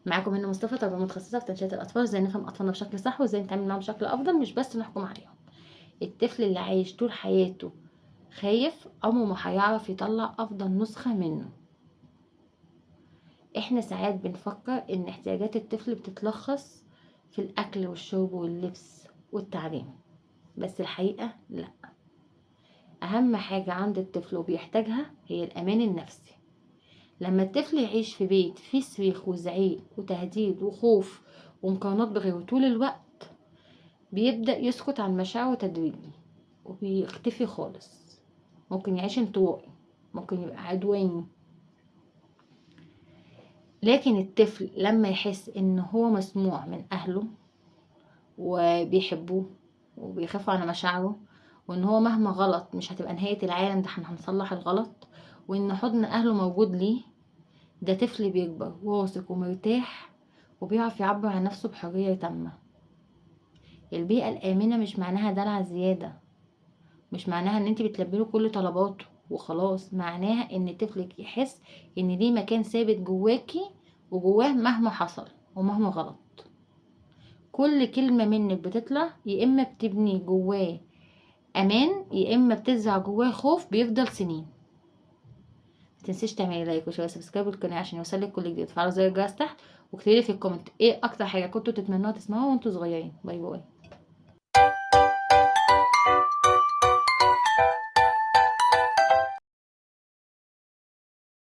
معاكم هنا مصطفى، طبعا متخصصه في تنشئه الاطفال، ازاي نفهم اطفالنا بشكل صح وازاي نتعامل معاهم بشكل افضل، مش بس نحكم عليهم. الطفل اللي عايش طول حياته خايف عمره ما هيعرف يطلع افضل نسخه منه. احنا ساعات بنفكر ان احتياجات الطفل بتتلخص في الاكل والشرب واللبس والتعليم، بس الحقيقه لا. اهم حاجه عند الطفل وبيحتاجها هي الامان النفسي. لما الطفل يعيش في بيت فيه صريخ وزعيق وتهديد وخوف ومقارنات بغيره طول الوقت، بيبدأ يسكت عن مشاعره تدريجي وبيختفي خالص. ممكن يعيش انطوائي، ممكن يبقى عدواني. لكن الطفل لما يحس ان هو مسموع من اهله وبيحبوه وبيخافوا على مشاعره، وان هو مهما غلط مش هتبقى نهاية العالم، ده احنا هنصلح الغلط، وان حضن اهله موجود ليه، ده طفل بيكبر واثق ومرتاح وبيعرف يعبر عن نفسه بحرية تامة. البيئة الآمنة مش معناها دلع زيادة، مش معناها ان انت بتلبيله كل طلباته وخلاص، معناها ان طفلك يحس ان ليه مكان ثابت جواكي وجواه مهما حصل ومهما غلط. كل كلمة منك بتطلع يا اما بتبني جواه امان، يا اما بتزرع جواه خوف بيفضل سنين. متنسيش تعملي لايك وشير وسبسكرايب للقناة عشان يوصلك كل جديد، وتفعلوا زر الجرس تحت، واكتبي في الكومنت ايه اكتر حاجة كنتوا تتمنوها تسمعوها وانتوا صغيرين. باي باي.